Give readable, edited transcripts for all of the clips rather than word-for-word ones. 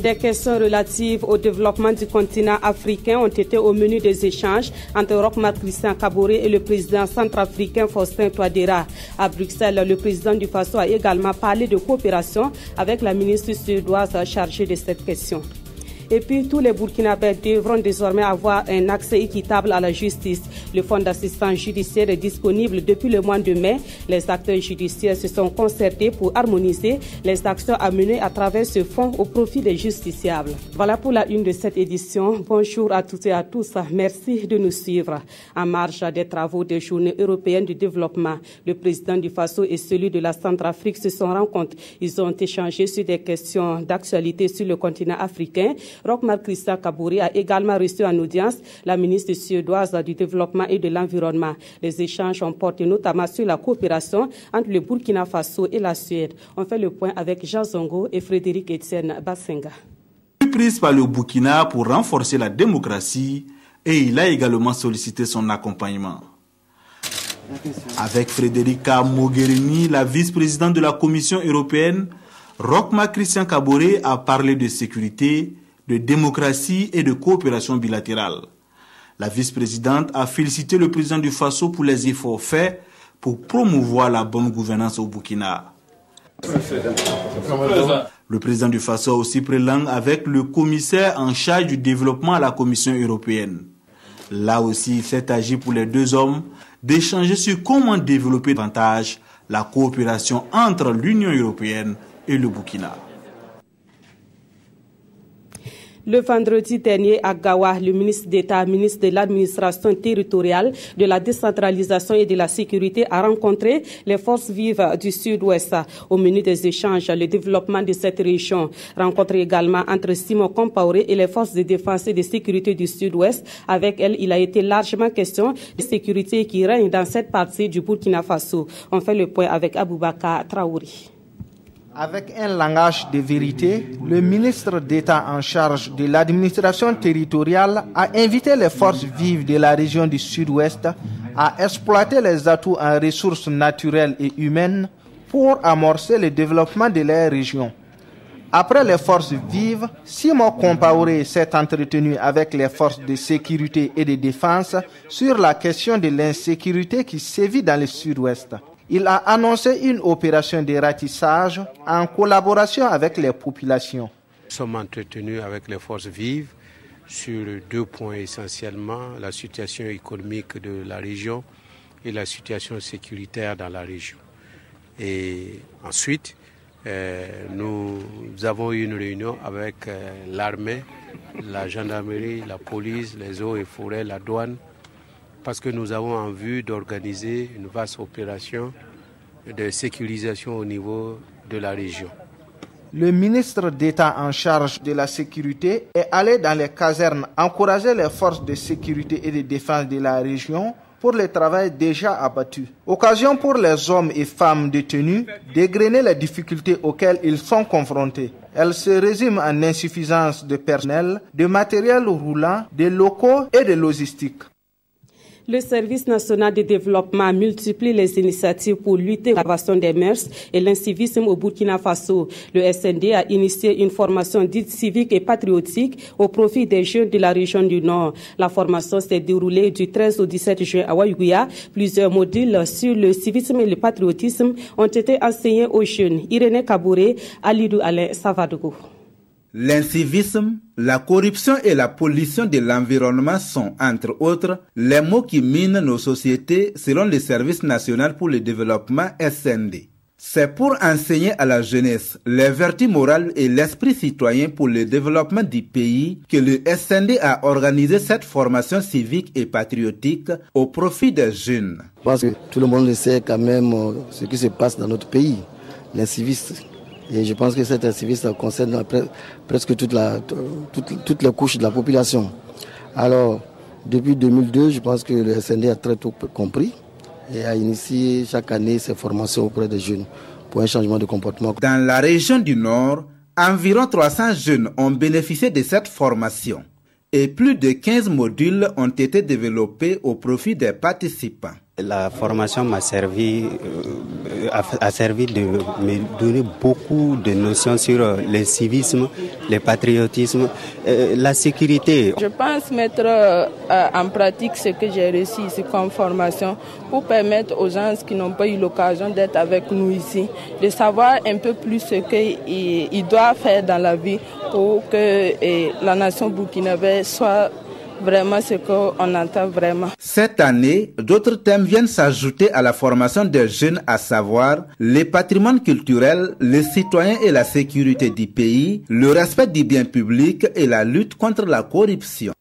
Des questions relatives au développement du continent africain ont été au menu des échanges entre Roch-Marc Christian Kaboré et le président centrafricain Faustin Touadéra. À Bruxelles, le président du Faso a également parlé de coopération avec la ministre suédoise chargée de cette question. Et puis, tous les Burkinabés devront désormais avoir un accès équitable à la justice. Le fonds d'assistance judiciaire est disponible depuis le mois de mai. Les acteurs judiciaires se sont concertés pour harmoniser les actions à mener à travers ce fonds au profit des justiciables. Voilà pour la une de cette édition. Bonjour à toutes et à tous. Merci de nous suivre. En marge des travaux des Journées européennes du développement, le président du Faso et celui de la Centrafrique se sont rencontrés. Ils ont échangé sur des questions d'actualité sur le continent africain. Roch-Marc Christian Kaboré a également reçu en audience la ministre suédoise du Développement et de l'Environnement. Les échanges ont porté notamment sur la coopération entre le Burkina Faso et la Suède. On fait le point avec Jean Zongo et Frédéric Etienne Bassenga. Prise par le Burkina pour renforcer la démocratie et il a également sollicité son accompagnement. Avec Federica Mogherini, la vice-présidente de la Commission européenne, Roch-Marc Christian Kaboré a parlé de sécurité, de démocratie et de coopération bilatérale. La vice-présidente a félicité le président du Faso pour les efforts faits pour promouvoir la bonne gouvernance au Burkina. Le président du Faso a aussi pris langue avec le commissaire en charge du développement à la Commission européenne. Là aussi, il s'est agi pour les deux hommes d'échanger sur comment développer davantage la coopération entre l'Union européenne et le Burkina. Le vendredi dernier à Gawa, le ministre d'État, ministre de l'administration territoriale, de la décentralisation et de la sécurité a rencontré les forces vives du Sud-Ouest. Au menu des échanges, le développement de cette région. Rencontré également entre Simon Compaoré et les forces de défense et de sécurité du Sud-Ouest. Avec elle, il a été largement question de sécurité qui règne dans cette partie du Burkina Faso. On fait le point avec Aboubakar Traoré. Avec un langage de vérité, le ministre d'État en charge de l'administration territoriale a invité les forces vives de la région du Sud-Ouest à exploiter les atouts en ressources naturelles et humaines pour amorcer le développement de leur région. Après les forces vives, Simon Compaoré s'est entretenu avec les forces de sécurité et de défense sur la question de l'insécurité qui sévit dans le Sud-Ouest. Il a annoncé une opération de ratissage en collaboration avec les populations. Nous sommes entretenus avec les forces vives sur deux points essentiellement, la situation économique de la région et la situation sécuritaire dans la région. Et ensuite, nous avons eu une réunion avec l'armée, la gendarmerie, la police, les eaux et forêts, la douane, parce que nous avons en vue d'organiser une vaste opération de sécurisation au niveau de la région. Le ministre d'État en charge de la sécurité est allé dans les casernes encourager les forces de sécurité et de défense de la région pour le travail déjà abattu. Occasion pour les hommes et femmes détenus d'égrener les difficultés auxquelles ils sont confrontés. Elle se résume en insuffisance de personnel, de matériel roulant, de locaux et de logistique. Le Service national de développement multiplie les initiatives pour lutter contre l'aggravation des mœurs et l'incivisme au Burkina Faso. Le SND a initié une formation dite civique et patriotique au profit des jeunes de la région du Nord. La formation s'est déroulée du 13 au 17 juin à Ouaïgouya. Plusieurs modules sur le civisme et le patriotisme ont été enseignés aux jeunes. Irénée Kaboré, Alidou Alain Savadogo. L'incivisme, la corruption et la pollution de l'environnement sont, entre autres, les maux qui minent nos sociétés selon le Service national pour le développement SND. C'est pour enseigner à la jeunesse les vertus morales et l'esprit citoyen pour le développement du pays que le SND a organisé cette formation civique et patriotique au profit des jeunes. Je pense que tout le monde sait quand même ce qui se passe dans notre pays, l'incivisme. Et je pense que cet incivisme concerne presque toutes les couches de la population. Alors, depuis 2002, je pense que le SND a très tôt compris et a initié chaque année ces formations auprès des jeunes pour un changement de comportement. Dans la région du Nord, environ 300 jeunes ont bénéficié de cette formation et plus de 15 modules ont été développés au profit des participants. La formation m'a servi, a servi de me donner beaucoup de notions sur le civisme, le patriotisme, la sécurité. Je pense mettre en pratique ce que j'ai reçu ici comme formation pour permettre aux gens qui n'ont pas eu l'occasion d'être avec nous ici, de savoir un peu plus ce qu'ils doivent faire dans la vie pour que la nation burkinabé soit vraiment ce qu'on entend vraiment. Cette année, d'autres thèmes viennent s'ajouter à la formation des jeunes, à savoir les patrimoines culturels, les citoyens et la sécurité du pays, le respect du bien public et la lutte contre la corruption.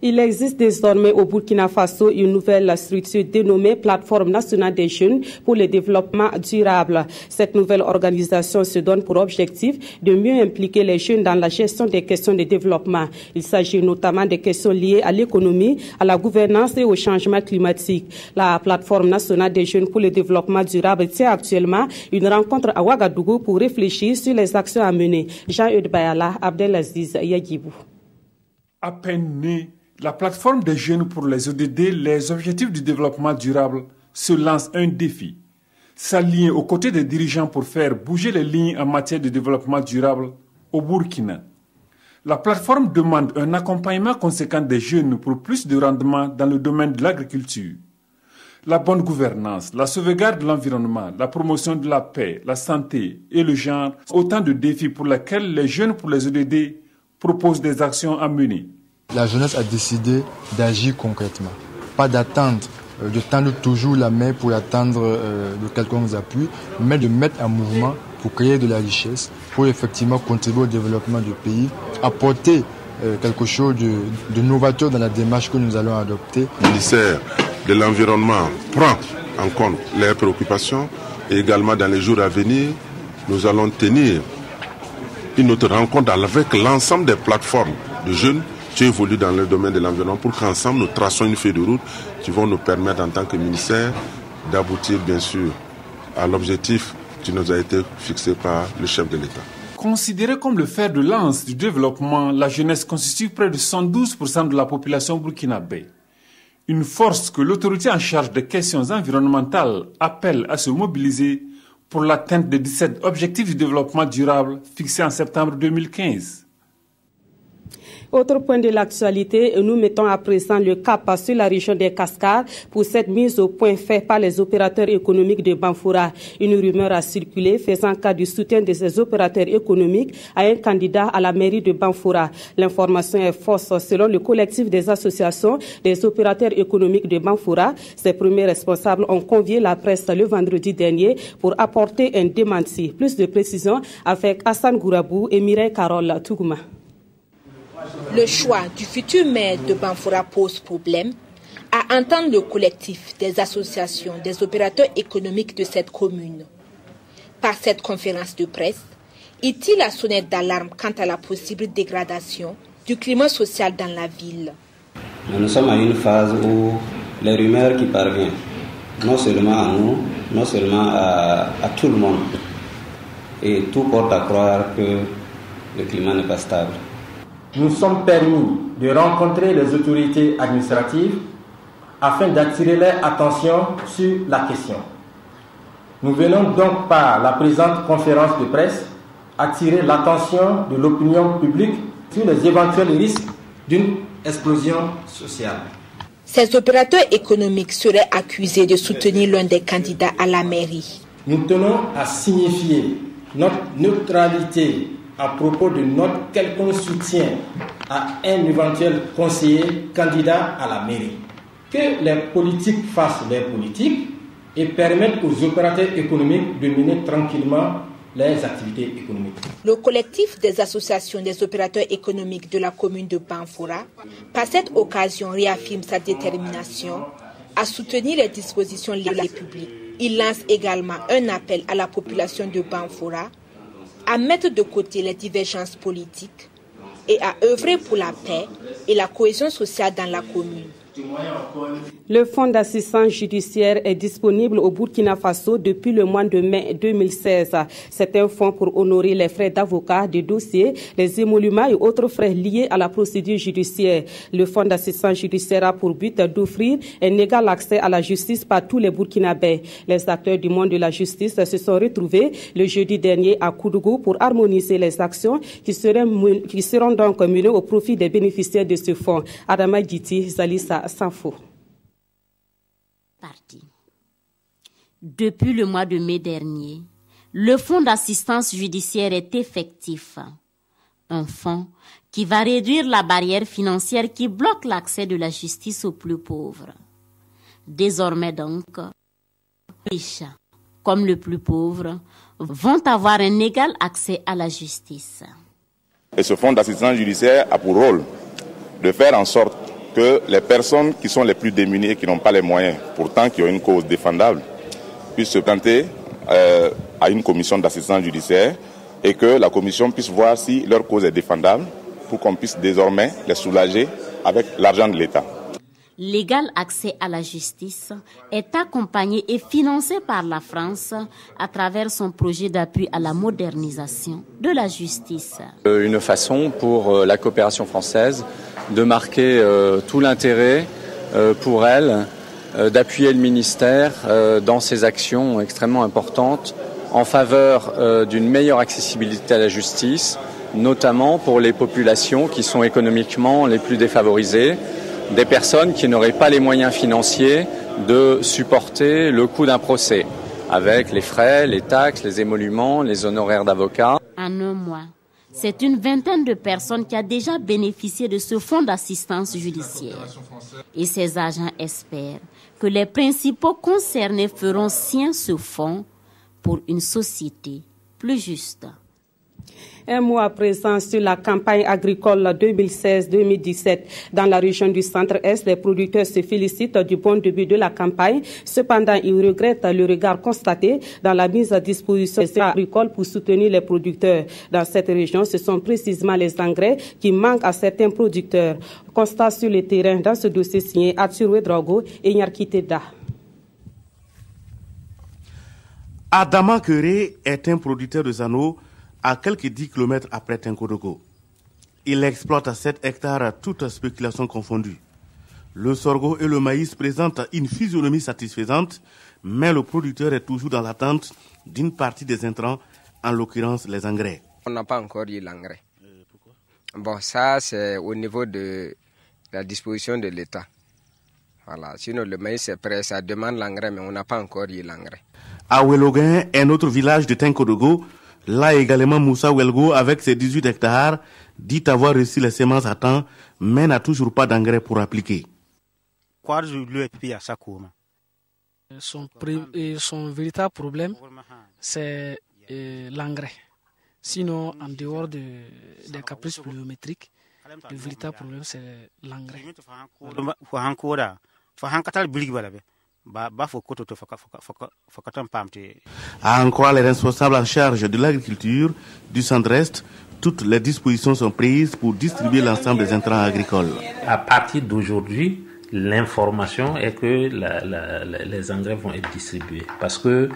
Il existe désormais au Burkina Faso une nouvelle structure dénommée Plateforme nationale des jeunes pour le développement durable. Cette nouvelle organisation se donne pour objectif de mieux impliquer les jeunes dans la gestion des questions de développement. Il s'agit notamment des questions liées à l'économie, à la gouvernance et au changement climatique. La Plateforme nationale des jeunes pour le développement durable tient actuellement une rencontre à Ouagadougou pour réfléchir sur les actions à mener. Jean-Eudes Bayala, Abdelaziz Yagibou. À peine née, la plateforme des jeunes pour les ODD, les objectifs du développement durable, se lance un défi. S'allier aux côtés des dirigeants pour faire bouger les lignes en matière de développement durable au Burkina. La plateforme demande un accompagnement conséquent des jeunes pour plus de rendement dans le domaine de l'agriculture. La bonne gouvernance, la sauvegarde de l'environnement, la promotion de la paix, la santé et le genre, autant de défis pour lesquels les jeunes pour les ODD proposent des actions à mener. La jeunesse a décidé d'agir concrètement, pas d'attendre, de tendre toujours la main pour attendre de quelconques appuis, mais de mettre en mouvement pour créer de la richesse, pour effectivement contribuer au développement du pays, apporter quelque chose de novateur dans la démarche que nous allons adopter. Le ministère de l'Environnement prend en compte leurs préoccupations et également dans les jours à venir, nous allons tenir une autre rencontre avec l'ensemble des plateformes de jeunes qui évoluent dans le domaine de l'environnement pour qu'ensemble nous traçons une feuille de route qui vont nous permettre en tant que ministère d'aboutir bien sûr à l'objectif qui nous a été fixé par le chef de l'État. Considérée comme le fer de lance du développement, la jeunesse constitue près de 112% de la population burkinabé. Une force que l'autorité en charge des questions environnementales appelle à se mobiliser pour l'atteinte des 17 objectifs du développement durable fixés en septembre 2015. Autre point de l'actualité, nous mettons à présent le cap sur la région des Cascades pour cette mise au point faite par les opérateurs économiques de Banfoura. Une rumeur a circulé faisant cas du soutien de ces opérateurs économiques à un candidat à la mairie de Banfoura. L'information est fausse selon le collectif des associations des opérateurs économiques de Banfoura. Ses premiers responsables ont convié la presse le vendredi dernier pour apporter un démenti. Plus de précisions avec Hassan Gourabou et Mireille Carole Tougouma. Le choix du futur maire de Banfoura pose problème. À entendre le collectif des associations des opérateurs économiques de cette commune. Par cette conférence de presse, il tire la sonnette d'alarme quant à la possible dégradation du climat social dans la ville. Nous sommes à une phase où les rumeurs qui parviennent, non seulement à nous, non seulement à tout le monde, et tout porte à croire que le climat n'est pas stable. Nous sommes permis de rencontrer les autorités administratives afin d'attirer leur attention sur la question. Nous venons donc par la présente conférence de presse attirer l'attention de l'opinion publique sur les éventuels risques d'une explosion sociale. Ces opérateurs économiques seraient accusés de soutenir l'un des candidats à la mairie. Nous tenons à signifier notre neutralité à propos de notre quelconque soutien à un éventuel conseiller candidat à la mairie. Que les politiques fassent leur politique et permettent aux opérateurs économiques de mener tranquillement leurs activités économiques. Le collectif des associations des opérateurs économiques de la commune de Banfoura, par cette occasion, réaffirme sa détermination à soutenir les dispositions liées à la République. Il lance également un appel à la population de Banfoura à mettre de côté les divergences politiques et à œuvrer pour la paix et la cohésion sociale dans la commune. Le fonds d'assistance judiciaire est disponible au Burkina Faso depuis le mois de mai 2016. C'est un fonds pour honorer les frais d'avocat, de dossiers, les émoluments et autres frais liés à la procédure judiciaire. Le fonds d'assistance judiciaire a pour but d'offrir un égal accès à la justice par tous les Burkinabés. Les acteurs du monde de la justice se sont retrouvés le jeudi dernier à Koudougou pour harmoniser les actions qui seront donc menées au profit des bénéficiaires de ce fonds. Adama Diti, Zalissa Sanfo. Depuis le mois de mai dernier, le fonds d'assistance judiciaire est effectif. Un fonds qui va réduire la barrière financière qui bloque l'accès de la justice aux plus pauvres. Désormais donc, les riches comme les plus pauvres vont avoir un égal accès à la justice. Et ce fonds d'assistance judiciaire a pour rôle de faire en sorte que les personnes qui sont les plus démunies et qui n'ont pas les moyens, pourtant qui ont une cause défendable, puissent se présenter à une commission d'assistance judiciaire et que la commission puisse voir si leur cause est défendable pour qu'on puisse désormais les soulager avec l'argent de l'État. L'égal accès à la justice est accompagné et financé par la France à travers son projet d'appui à la modernisation de la justice. Une façon pour la coopération française de marquer tout l'intérêt pour elle d'appuyer le ministère dans ses actions extrêmement importantes en faveur d'une meilleure accessibilité à la justice, notamment pour les populations qui sont économiquement les plus défavorisées, des personnes qui n'auraient pas les moyens financiers de supporter le coût d'un procès, avec les frais, les taxes, les émoluments, les honoraires d'avocat. En un mois, c'est une vingtaine de personnes qui a déjà bénéficié de ce fonds d'assistance judiciaire. Et ces agents espèrent que les principaux concernés feront sien ce fonds pour une société plus juste. Un mot à présent sur la campagne agricole 2016-2017. Dans la région du Centre-Est, les producteurs se félicitent du bon début de la campagne. Cependant, ils regrettent le regard constaté dans la mise à disposition des agricoles pour soutenir les producteurs. Dans cette région, ce sont précisément les engrais qui manquent à certains producteurs. Constat sur le terrain dans ce dossier signé Arthur Ouedraogo et Nyarkiteda. Adama Kéré est un producteur de Zano à quelques 10 km après Tenkodogo. Il exploite à 7 hectares toute spéculation confondue. Le sorgho et le maïs présentent une physionomie satisfaisante, mais le producteur est toujours dans l'attente d'une partie des intrants, en l'occurrence les engrais. On n'a pas encore eu l'engrais. Bon, ça c'est au niveau de la disposition de l'État. Voilà. Sinon le maïs est prêt, ça demande l'engrais, mais on n'a pas encore eu l'engrais. À Oueloguin, un autre village de Tenkodogo, là également Moussa Ouelgo, avec ses 18 hectares, dit avoir reçu les semences à temps, mais n'a toujours pas d'engrais pour appliquer. Son véritable problème, c'est l'engrais. Sinon, en dehors des caprices pluviométriques, le véritable problème, c'est l'engrais. À en croire les responsables en charge de l'agriculture du Centre-Est, toutes les dispositions sont prises pour distribuer l'ensemble des intrants agricoles. À partir d'aujourd'hui, l'information est que les engrais vont être distribués parce que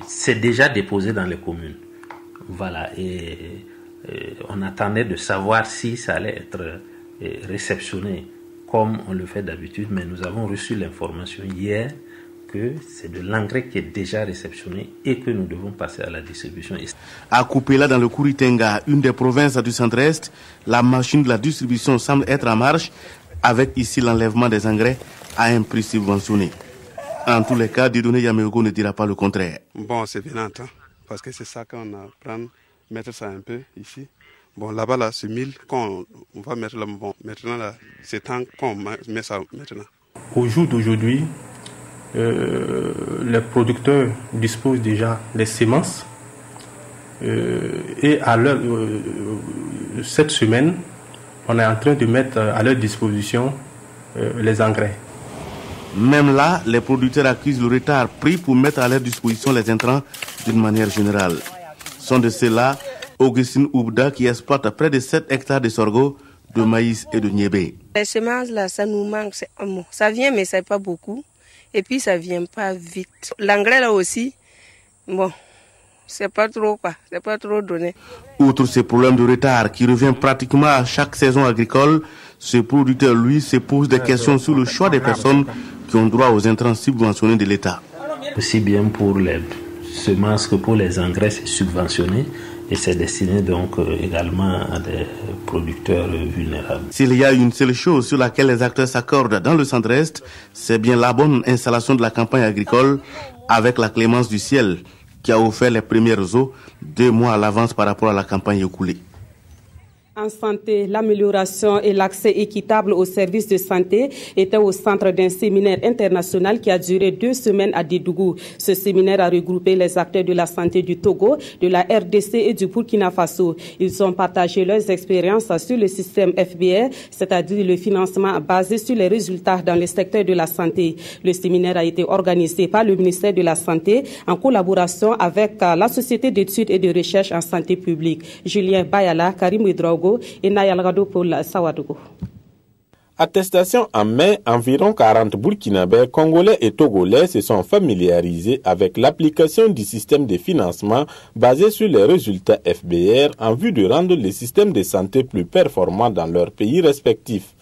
c'est déjà déposé dans les communes. Voilà, et on attendait de savoir si ça allait être réceptionné comme on le fait d'habitude, mais nous avons reçu l'information hier que c'est de l'engrais qui est déjà réceptionné et que nous devons passer à la distribution. À Koupela, dans le Kouritenga, une des provinces du Centre-Est, la machine de la distribution semble être en marche, avec ici l'enlèvement des engrais à un prix subventionné. En tous les cas, Dieudonné Yameogo ne dira pas le contraire. Bon, c'est bien entendu, parce que c'est ça qu'on apprend, mettre ça un peu ici. Bon, là-bas, là, c'est 1000 qu'on va mettre là. Bon, maintenant, là, c'est temps qu'on met ça maintenant. Au jour d'aujourd'hui, les producteurs disposent déjà des semences. Et cette semaine, on est en train de mettre à leur disposition les engrais. Même là, les producteurs accusent le retard pris pour mettre à leur disposition les intrants d'une manière générale. Sont de ceux-là Augustine Oubda, qui exploite près de 7 hectares de sorgho, de maïs et de niébé. Les semences là, ça nous manque. Ça vient, mais c'est pas beaucoup. Et puis ça vient pas vite. L'engrais là aussi, bon, c'est pas trop donné. Outre ces problèmes de retard qui revient pratiquement à chaque saison agricole, ce producteur, lui, se pose des questions sur le choix des personnes qui ont droit aux intrants subventionnés de l'État. Aussi bien pour les semences que pour les engrais, c'est subventionné et c'est destiné donc également à des producteurs vulnérables. S'il y a une seule chose sur laquelle les acteurs s'accordent dans le centre-est, c'est bien la bonne installation de la campagne agricole avec la clémence du ciel qui a offert les premières eaux 2 mois à l'avance par rapport à la campagne écoulée. En santé, l'amélioration et l'accès équitable aux services de santé étaient au centre d'un séminaire international qui a duré 2 semaines à Dédougou. Ce séminaire a regroupé les acteurs de la santé du Togo, de la RDC et du Burkina Faso. Ils ont partagé leurs expériences sur le système FBR, c'est-à-dire le financement basé sur les résultats dans le secteur de la santé. Le séminaire a été organisé par le ministère de la Santé en collaboration avec la Société d'études et de recherche en santé publique. Julien Bayala, Karim Ouedraogo et Nayal Rado pour la Sawadogo. Attestation en mai, environ 40 Burkinabés, Congolais et Togolais se sont familiarisés avec l'application du système de financement basé sur les résultats FBR en vue de rendre le système de santé plus performant dans leurs pays respectifs.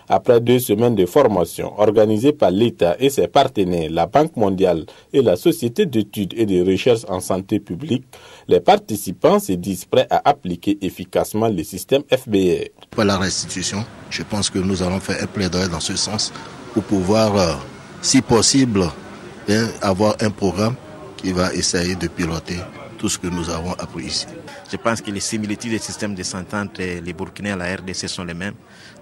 Après 2 semaines de formation organisées par l'État et ses partenaires, la Banque mondiale et la Société d'études et de recherche en santé publique, les participants se disent prêts à appliquer efficacement le système FBR. Pour la restitution, je pense que nous allons faire un plaidoyer dans ce sens pour pouvoir, si possible, avoir un programme qui va essayer de piloter tout ce que nous avons appris ici. Je pense que les similitudes des systèmes de santé entre les Burkinais et la RDC sont les mêmes.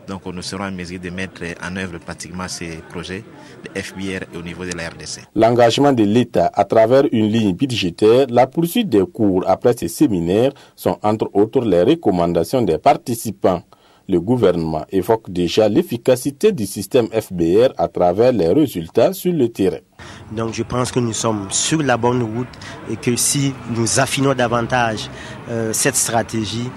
Donc nous serons en mesure de mettre en œuvre pratiquement ces projets de FBR au niveau de la RDC. L'engagement de l'État à travers une ligne budgétaire, la poursuite des cours après ces séminaires sont entre autres les recommandations des participants. Le gouvernement évoque déjà l'efficacité du système FBR à travers les résultats sur le terrain. Donc je pense que nous sommes sur la bonne route et que si nous affinons davantage cette stratégie,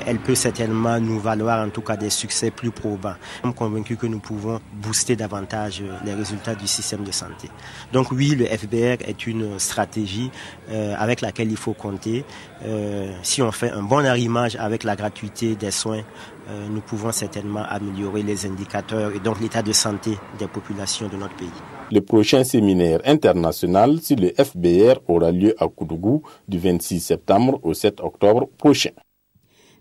elle peut certainement nous valoir en tout cas des succès plus probants. Nous sommes convaincus que nous pouvons booster davantage les résultats du système de santé. Donc oui, le FBR est une stratégie avec laquelle il faut compter. Si on fait un bon arrimage avec la gratuité des soins, nous pouvons certainement améliorer les indicateurs et donc l'état de santé des populations de notre pays. Le prochain séminaire international sur le FBR aura lieu à Koudougou du 26 septembre au 7 octobre prochain.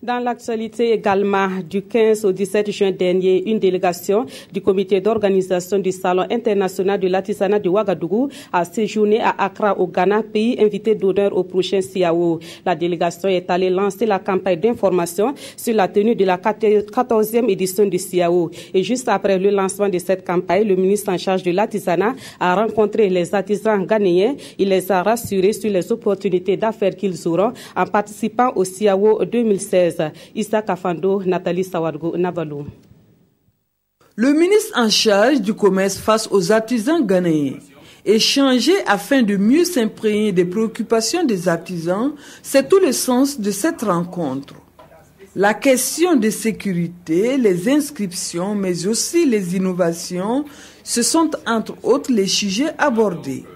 Dans l'actualité également, du 15 au 17 juin dernier, une délégation du comité d'organisation du Salon international de l'artisanat de Ouagadougou a séjourné à Accra au Ghana, pays invité d'honneur au prochain CIAO. La délégation est allée lancer la campagne d'information sur la tenue de la 14e édition du CIAO. Et juste après le lancement de cette campagne, le ministre en charge de l'artisanat a rencontré les artisans ghanéens. Il les a rassurés sur les opportunités d'affaires qu'ils auront en participant au CIAO 2016. Issa Kafando, Nathalie Sawadgo, Navalou. Le ministre en charge du commerce face aux artisans ghanéens. Échanger afin de mieux s'imprégner des préoccupations des artisans, c'est tout le sens de cette rencontre. La question de sécurité, les inscriptions, mais aussi les innovations, ce sont entre autres les sujets abordés.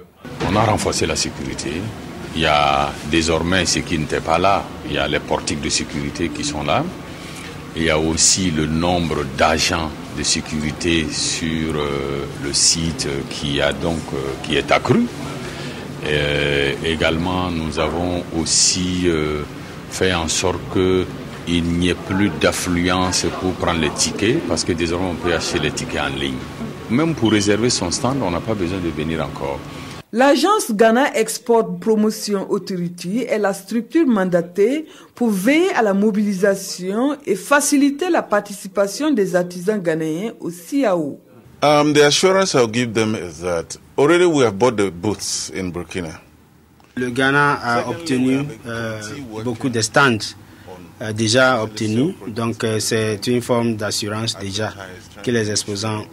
On a renforcé la sécurité. Il y a désormais ce qui n'était pas là. Il y a les portiques de sécurité qui sont là. Il y a aussi le nombre d'agents de sécurité sur le site qui est accru. Également, nous avons aussi fait en sorte qu'il n'y ait plus d'affluence pour prendre les tickets, parce que désormais on peut acheter les tickets en ligne. Même pour réserver son stand, on n'a pas besoin de venir encore. L'agence Ghana Export Promotion Authority est la structure mandatée pour veiller à la mobilisation et faciliter la participation des artisans ghanéens au CIAO. The assurance I'll give them is that already we have bought the booths in Burkina. Le Ghana a obtenu beaucoup de stands déjà obtenus, donc c'est une forme d'assurance déjà que les exposants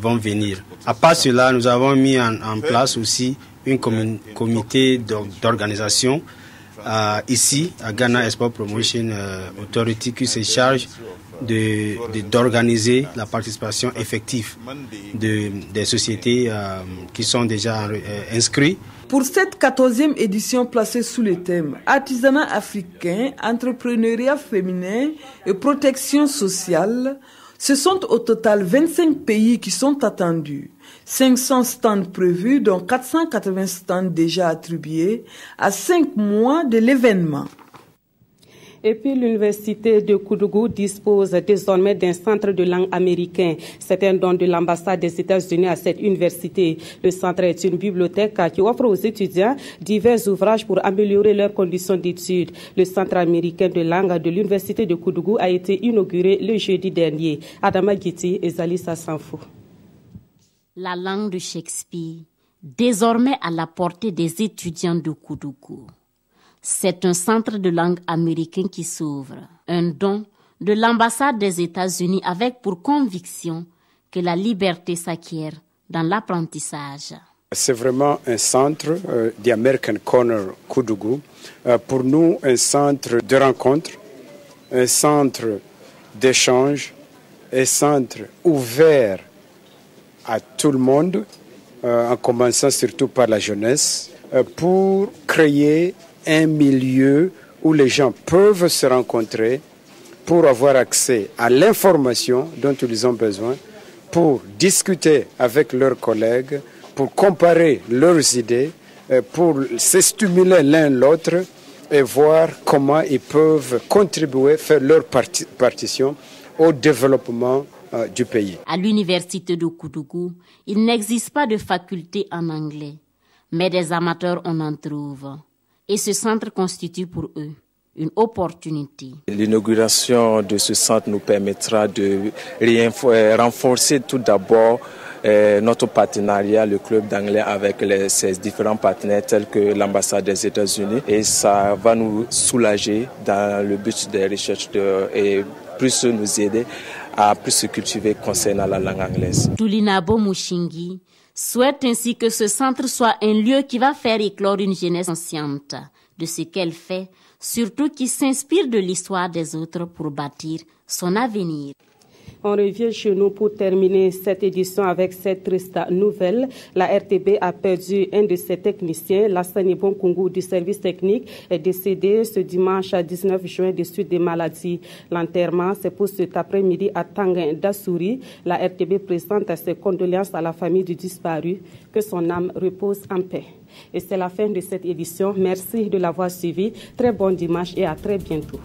vont venir. À part cela, nous avons mis en place aussi un comité d'organisation ici à Ghana Export Promotion Authority qui se charge d'organiser la participation effective des sociétés qui sont déjà inscrites. Pour cette 14e édition placée sous le thème Artisanat africain, entrepreneuriat féminin et protection sociale, ce sont au total 25 pays qui sont attendus. 500 stands prévus, dont 480 stands déjà attribués à 5 mois de l'événement. Et puis l'université de Koudougou dispose désormais d'un centre de langue américain. C'est un don de l'ambassade des États-Unis à cette université. Le centre est une bibliothèque qui offre aux étudiants divers ouvrages pour améliorer leurs conditions d'études. Le centre américain de langue de l'université de Koudougou a été inauguré le jeudi dernier. Adama Guiti et Zalissa Sanfou. La langue de Shakespeare, désormais à la portée des étudiants de Koudougou. C'est un centre de langue américain qui s'ouvre, un don de l'ambassade des États-Unis avec pour conviction que la liberté s'acquiert dans l'apprentissage. C'est vraiment un centre du American Corner Koudougou. Pour nous, un centre de rencontre, un centre d'échange, un centre ouvert à tout le monde, en commençant surtout par la jeunesse, pour créer un milieu où les gens peuvent se rencontrer pour avoir accès à l'information dont ils ont besoin, pour discuter avec leurs collègues, pour comparer leurs idées, pour se stimuler l'un l'autre et voir comment ils peuvent contribuer, faire leur partition au développement du pays. À l'université de Koudougou, il n'existe pas de faculté en anglais, mais des amateurs on en trouve. Et ce centre constitue pour eux une opportunité. L'inauguration de ce centre nous permettra de renforcer tout d'abord notre partenariat, le club d'anglais avec ses différents partenaires tels que l'ambassade des États-Unis. Et ça va nous soulager dans le but des recherches et plus nous aider à plus se cultiver concernant la langue anglaise. Toulinabo Mushingi souhaite ainsi que ce centre soit un lieu qui va faire éclore une jeunesse consciente de ce qu'elle fait, surtout qui s'inspire de l'histoire des autres pour bâtir son avenir. On revient chez nous pour terminer cette édition avec cette triste nouvelle. La RTB a perdu un de ses techniciens, Lassani Bonkungu du service technique, est décédé ce dimanche 19 juin des suites des maladies. L'enterrement c'est pour cet après-midi à Tanguin d'Assouri. La RTB présente ses condoléances à la famille du disparu. Que son âme repose en paix. Et c'est la fin de cette édition. Merci de l'avoir suivi. Très bon dimanche et à très bientôt.